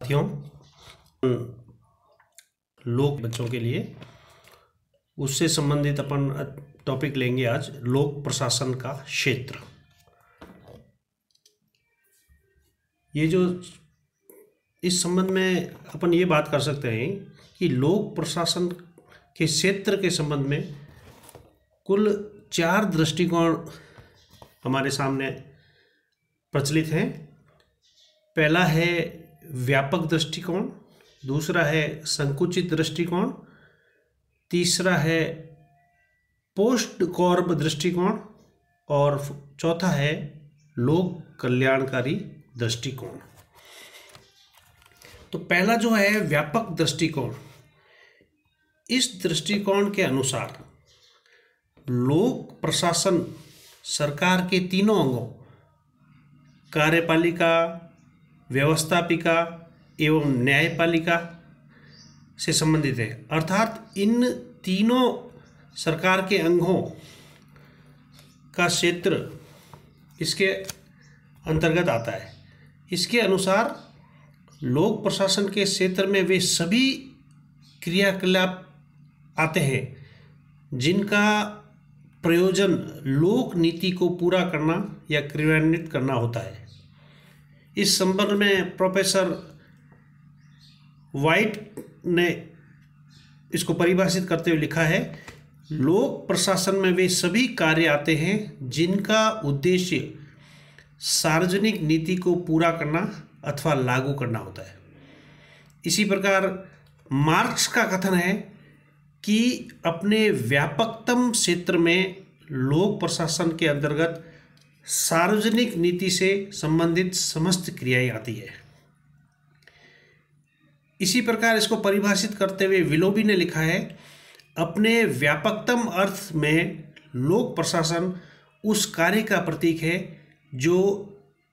साथियों, लोक बच्चों के लिए उससे संबंधित अपन टॉपिक लेंगे आज, लोक प्रशासन का क्षेत्र। ये जो इस संबंध में अपन ये बात कर सकते हैं कि लोक प्रशासन के क्षेत्र के संबंध में कुल 4 दृष्टिकोण हमारे सामने प्रचलित हैं। पहला है व्यापक दृष्टिकोण, दूसरा है संकुचित दृष्टिकोण, तीसरा है पोस्ट कॉर्ब दृष्टिकोण और चौथा है लोक कल्याणकारी दृष्टिकोण। तो पहला जो है व्यापक दृष्टिकोण, इस दृष्टिकोण के अनुसार लोक प्रशासन सरकार के तीनों अंगों कार्यपालिका, व्यवस्थापिका एवं न्यायपालिका से संबंधित है। अर्थात इन तीनों सरकार के अंगों का क्षेत्र इसके अंतर्गत आता है। इसके अनुसार लोक प्रशासन के क्षेत्र में वे सभी क्रियाकलाप आते हैं जिनका प्रयोजन लोक नीति को पूरा करना या क्रियान्वित करना होता है। इस संबंध में प्रोफेसर वाइट ने इसको परिभाषित करते हुए लिखा है, लोक प्रशासन में वे सभी कार्य आते हैं जिनका उद्देश्य सार्वजनिक नीति को पूरा करना अथवा लागू करना होता है। इसी प्रकार मार्क्स का कथन है कि अपने व्यापकतम क्षेत्र में लोक प्रशासन के अंतर्गत सार्वजनिक नीति से संबंधित समस्त क्रियाएं आती है। इसी प्रकार इसको परिभाषित करते हुए विलोबी ने लिखा है, अपने व्यापकतम अर्थ में लोक प्रशासन उस कार्य का प्रतीक है जो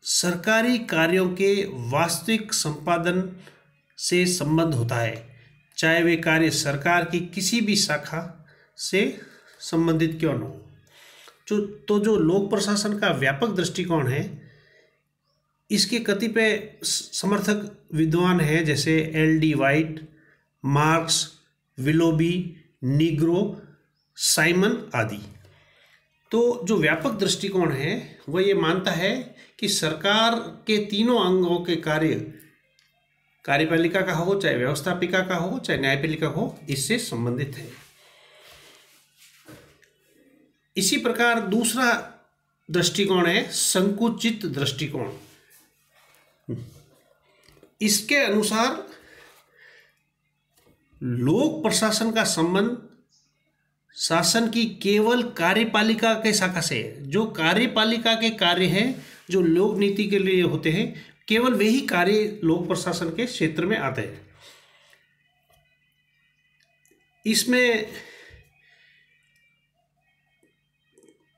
सरकारी कार्यों के वास्तविक संपादन से संबंध होता है, चाहे वे कार्य सरकार की किसी भी शाखा से संबंधित क्यों न हो। जो लोक प्रशासन का व्यापक दृष्टिकोण है, इसके कतिपय समर्थक विद्वान हैं जैसे LD. White, marks, Willoughby, Negro, Simon आदि। तो जो व्यापक दृष्टिकोण है वह ये मानता है कि सरकार के तीनों अंगों के कार्य, कार्यपालिका का हो, चाहे व्यवस्थापिका का हो, चाहे न्यायपालिका हो, इससे संबंधित है। इसी प्रकार दूसरा दृष्टिकोण है संकुचित दृष्टिकोण। इसके अनुसार लोक प्रशासन का संबंध शासन की केवल कार्यपालिका के शाखा से है। जो कार्यपालिका के कार्य हैं जो लोक नीति के लिए होते हैं, केवल वही कार्य लोक प्रशासन के क्षेत्र में आते हैं। इसमें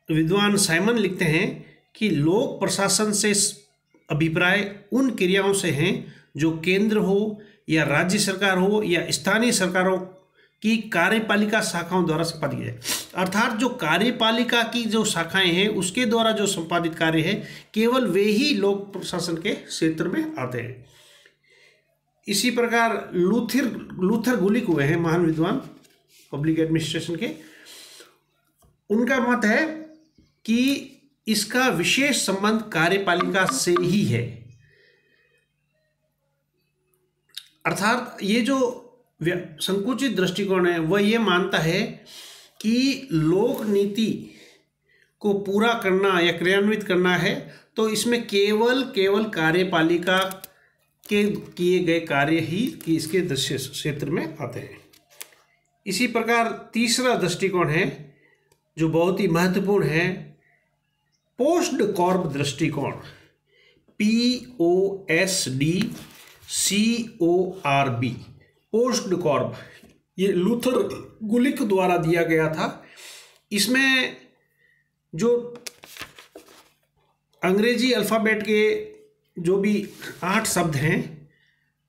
विद्वान साइमन लिखते हैं कि लोक प्रशासन से अभिप्राय उन क्रियाओं से हैं जो केंद्र हो या राज्य सरकार हो या स्थानीय सरकारों की कार्यपालिका शाखाओं द्वारा संपादित है। अर्थात जो कार्यपालिका की जो शाखाएं हैं उसके द्वारा जो संपादित कार्य है, केवल वे ही लोक प्रशासन के क्षेत्र में आते हैं। इसी प्रकार लूथर गुलिक हुए हैं महान विद्वान पब्लिक एडमिनिस्ट्रेशन के। उनका मत है कि इसका विशेष संबंध कार्यपालिका से ही है। अर्थात ये जो संकुचित दृष्टिकोण है वह ये मानता है कि लोक नीति को पूरा करना या क्रियान्वित करना है तो इसमें केवल कार्यपालिका के किए गए कार्य ही कि इसके क्षेत्र में आते हैं। इसी प्रकार तीसरा दृष्टिकोण है जो बहुत ही महत्वपूर्ण है, पोस्ट कॉर्ब दृष्टिकोण, POSDCORB, पोस्ट कॉर्ब। ये लूथर गुलिक द्वारा दिया गया था। इसमें जो अंग्रेजी अल्फ़ाबेट के जो भी 8 शब्द हैं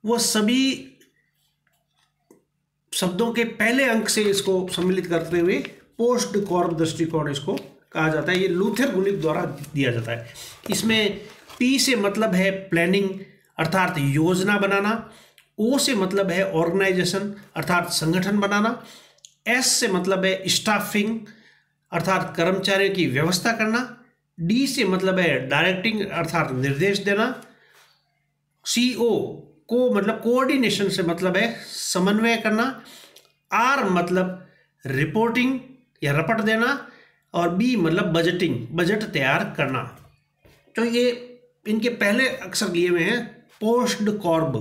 वो सभी शब्दों के पहले अंक से इसको सम्मिलित करते हुए पोस्ट कॉर्ब दृष्टिकोण इसको कहा जाता है। ये लूथर गुलिक द्वारा दिया जाता है। इसमें पी से मतलब है प्लानिंग, अर्थात योजना बनाना। ओ से मतलब है ऑर्गेनाइजेशन अर्थात संगठन बनाना। एस से मतलब है स्टाफिंग अर्थात कर्मचारियों की व्यवस्था करना। डी से मतलब है डायरेक्टिंग अर्थात निर्देश देना। सी ओ को मतलब कोऑर्डिनेशन से मतलब है समन्वय करना। आर मतलब रिपोर्टिंग या रपट देना। और बी मतलब बजटिंग बजट तैयार करना। तो ये इनके पहले अक्षर लिए हुए हैं पोस्ट कॉर्ब।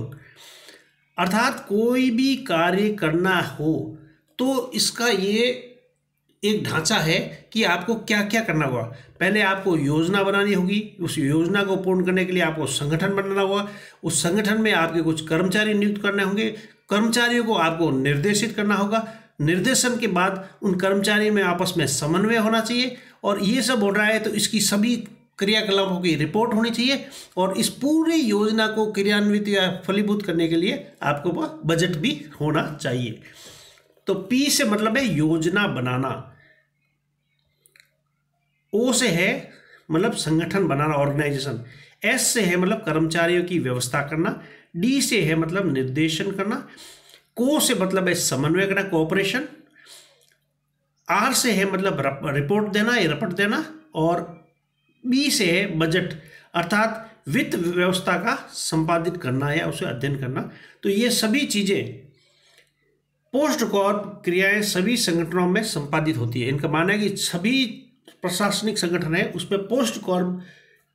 अर्थात कोई भी कार्य करना हो तो इसका ये एक ढांचा है कि आपको क्या क्या करना होगा। पहले आपको योजना बनानी होगी, उस योजना को पूर्ण करने के लिए आपको संगठन बनाना होगा, उस संगठन में आपके कुछ कर्मचारी नियुक्त करने होंगे, कर्मचारियों को आपको निर्देशित करना होगा, निर्देशन के बाद उन कर्मचारियों में आपस में समन्वय होना चाहिए, और ये सब हो रहा है तो इसकी सभी क्रियाकलापों की रिपोर्ट होनी चाहिए, और इस पूरी योजना को क्रियान्वित या फलीभूत करने के लिए आपको बजट भी होना चाहिए। तो पी से मतलब है योजना बनाना, ओ से है मतलब संगठन बनाना ऑर्गेनाइजेशन, एस से है मतलब कर्मचारियों की व्यवस्था करना, डी से है मतलब निर्देशन करना, को से मतलब है समन्वय करना कोऑपरेशन, आर से है मतलब रिपोर्ट देना या रपट देना, और बी से है बजट अर्थात वित्त व्यवस्था का संपादित करना या उसे अध्ययन करना। तो ये सभी चीज़ें पोस्ट कॉर्प क्रियाएं सभी संगठनों में संपादित होती है। इनका मानना है कि सभी प्रशासनिक संगठन है उसमें पोस्ट कॉर्प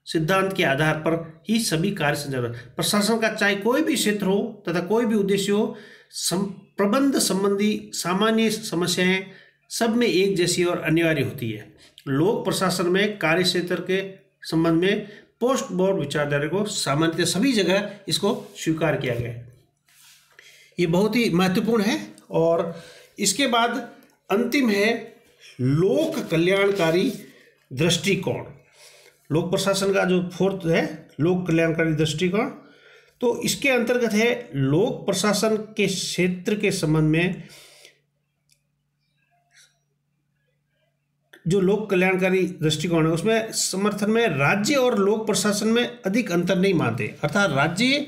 सिद्धांत के आधार पर ही सभी कार्य संचालित। प्रशासन का चाहे कोई भी क्षेत्र हो तथा कोई भी उद्देश्य हो, प्रबंध संबंधी सामान्य समस्याएं सब में एक जैसी और अनिवार्य होती है। लोक प्रशासन में कार्य क्षेत्र के संबंध में पोस्ट बोर्ड विचारधारा को सामान्यतः सभी जगह इसको स्वीकार किया गया है। ये बहुत ही महत्वपूर्ण है। और इसके बाद अंतिम है लोक कल्याणकारी दृष्टिकोण। लोक प्रशासन का जो फोर्थ है लोक कल्याणकारी दृष्टिकोण, तो इसके अंतर्गत है लोक प्रशासन के क्षेत्र के संबंध में जो लोक कल्याणकारी दृष्टिकोण है उसमें समर्थन में राज्य और लोक प्रशासन में अधिक अंतर नहीं मानते। अर्थात राज्य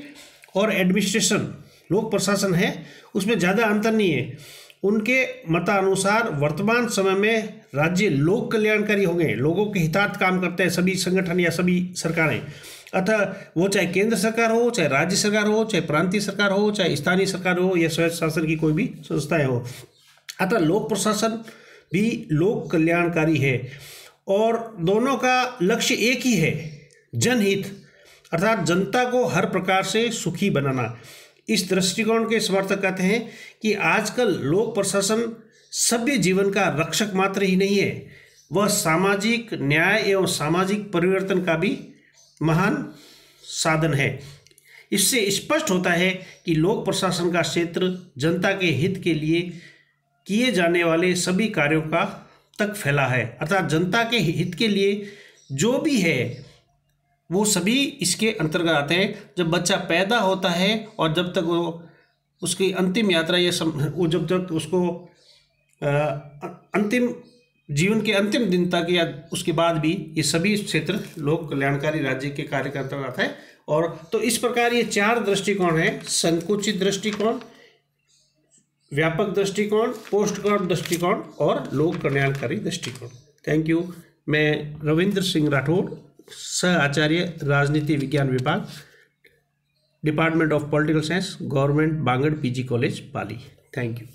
और एडमिनिस्ट्रेशन लोक प्रशासन है उसमें ज़्यादा अंतर नहीं है। उनके मतानुसार वर्तमान समय में राज्य लोक कल्याणकारी हो गए, लोगों के हितार्थ काम करते हैं सभी संगठन या सभी सरकारें, अतः वो चाहे केंद्र सरकार हो, चाहे राज्य सरकार हो, चाहे प्रांतीय सरकार हो, चाहे स्थानीय सरकार हो या स्वायत्त शासन की कोई भी संस्थाएं हो। अतः लोक प्रशासन भी लोक कल्याणकारी है और दोनों का लक्ष्य एक ही है, जनहित अर्थात जनता को हर प्रकार से सुखी बनाना। इस दृष्टिकोण के समर्थक कहते हैं कि आजकल लोक प्रशासन सभ्य जीवन का रक्षक मात्र ही नहीं है, वह सामाजिक न्याय एवं सामाजिक परिवर्तन का भी महान साधन है। इससे स्पष्ट होता है कि लोक प्रशासन का क्षेत्र जनता के हित के लिए किए जाने वाले सभी कार्यों का तक फैला है, अर्थात जनता के हित के लिए जो भी है वो सभी इसके अंतर्गत आते हैं। जब बच्चा पैदा होता है और जब तक वो उसकी अंतिम यात्रा या वो जब तक उसको अंतिम जीवन के अंतिम दिन तक या उसके बाद भी ये सभी क्षेत्र लोक कल्याणकारी राज्य के कार्य के अंतर्गत आता है। और तो इस प्रकार ये 4 दृष्टिकोण है, संकुचित दृष्टिकोण, व्यापक दृष्टिकोण, पोस्ट कॉर्प दृष्टिकोण और लोक कल्याणकारी दृष्टिकोण। Thank you. मैं रविंद्र सिंह राठौड़, सह आचार्य राजनीति विज्ञान विभाग, department of political science, government Bangur PG college Pali. Thank you.